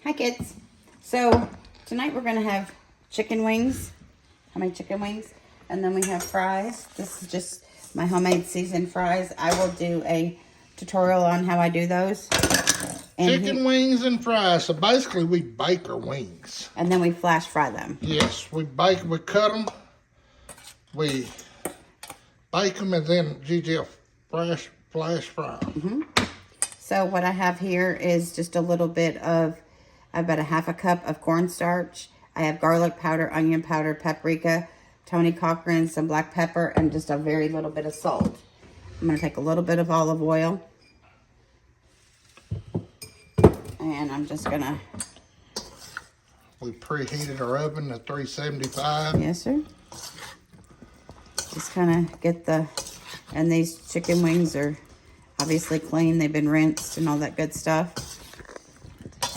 Hi kids. So tonight we're gonna have chicken wings. How many chicken wings? And then we have fries. This is just my homemade seasoned fries. I will do a tutorial on how I do those. And Chicken wings and fries. So basically we bake our wings. And then we flash fry them. Yes, we cut them. We bake them and then Gigi will flash fry them. So what I have here is just a little bit of, about a half a cup of cornstarch. I have garlic powder, onion powder, paprika, Tony Cochran, some black pepper, and just a very little bit of salt. I'm going to take a little bit of olive oil. And I'm just going to... We preheated our oven to 375. Yes, sir. Just kind of get the... And these chicken wings are obviously clean. They've been rinsed and all that good stuff.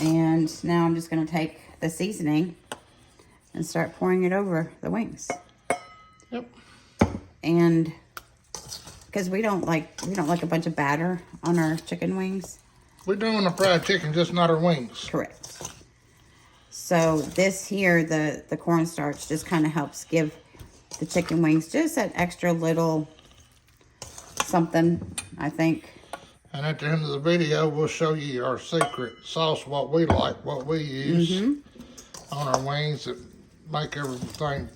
And now I'm just going to take the seasoning and start pouring it over the wings. Yep. And because we don't like a bunch of batter on our chicken wings. We're doing a fried chicken, just not our wings. Correct. So this here, the cornstarch just kind of helps give the chicken wings just that extra little something, I think. And at the end of the video, we'll show you our secret sauce, what we like, what we use on our wings that make everything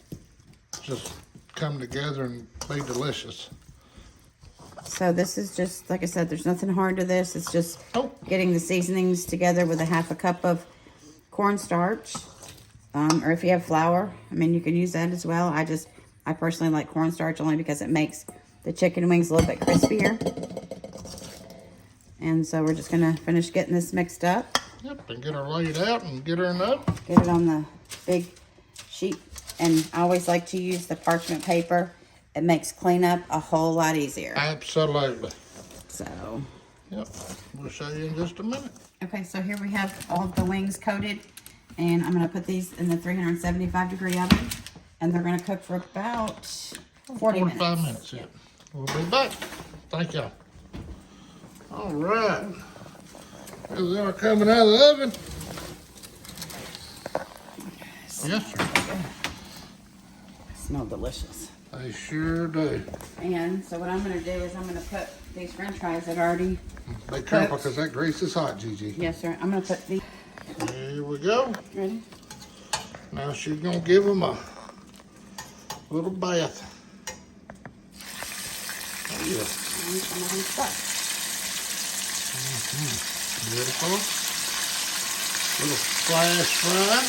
just come together and be delicious. So this is just, like I said, there's nothing hard to this. It's just getting the seasonings together with a half a cup of cornstarch. Or if you have flour, I mean, you can use that as well. I personally like cornstarch only because it makes the chicken wings a little bit crispier. And so we're just going to finish getting this mixed up. Yep, and get her laid out and get her in up. Get it on the big sheet. And I always like to use the parchment paper. It makes cleanup a whole lot easier. Absolutely. So. Yep, we'll show you in just a minute. Okay, so here we have all of the wings coated. And I'm going to put these in the 375-degree oven. And they're going to cook for about 45 minutes, yeah. We'll be back. Thank y'all. All right. These are coming out of the oven. Yes, sir. Smell delicious. They sure do. And so what I'm going to do is I'm going to put these french fries that are already Be careful because that grease is hot, Gigi. Yes, sir. I'm going to put these. Here we go. Ready? Now she's going to give them a little bath. Oh, yeah. And some of them stuck. Beautiful. Little flash fry.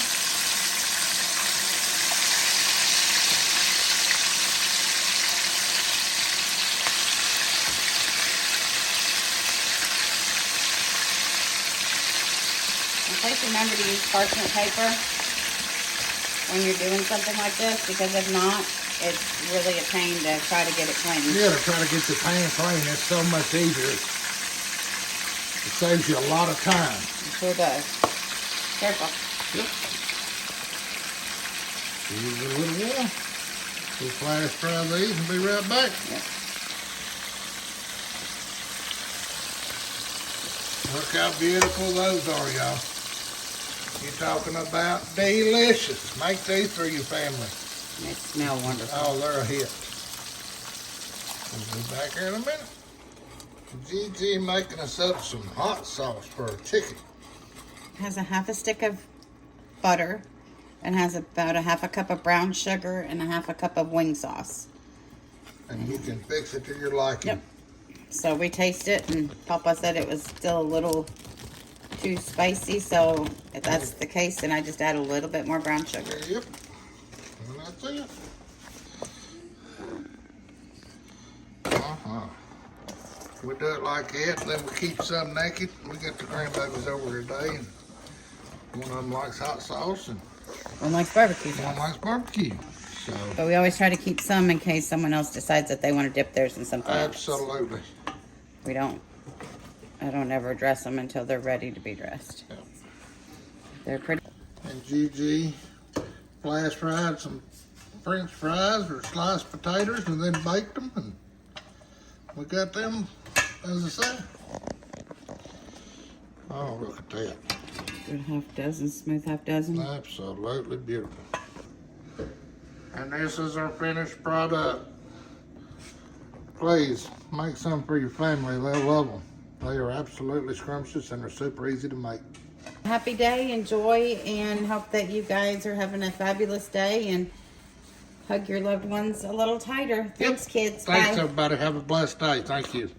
Please remember to use parchment paper when you're doing something like this, because if not, it's really a pain to try to get it clean. Yeah, to try to get your pan clean, that's so much easier. It saves you a lot of time. It sure does. Careful. Yep. Use it a little more. We'll flash fry these and be right back. Yep. Look how beautiful those are, y'all. You're talking about delicious. Make these for your family. They smell wonderful. Oh, they're a hit. We'll be back here in a minute. Gigi making us up some hot sauce for our chicken. It has a half a stick of butter and has about a half a cup of brown sugar and a half a cup of wing sauce. And you can fix it to your liking. Yep. So we taste it, and Papa said it was still a little too spicy, so if that's the case, then I just add a little bit more brown sugar. Yep. And that's it. We do it like that, then we keep some naked. We got the grandbabies over today, and one of them likes hot sauce, and One likes barbecue one sauce. likes barbecue. So, But we always try to keep some in case someone else decides that they want to dip theirs in something else. absolutely. I don't ever dress them until they're ready to be dressed. Yeah. They're pretty. And Gigi flash fried some French fries or sliced potatoes and then baked them, and we got them, as I say. Oh, look at that. Good half dozen, smooth half dozen. Absolutely beautiful. And this is our finished product. Please make some for your family. They'll love them. They are absolutely scrumptious and they're super easy to make. Happy day, enjoy, and hope that you guys are having a fabulous day and hug your loved ones a little tighter. Thanks, kids. Thanks, Bye. everybody. Have a blessed day. Thank you.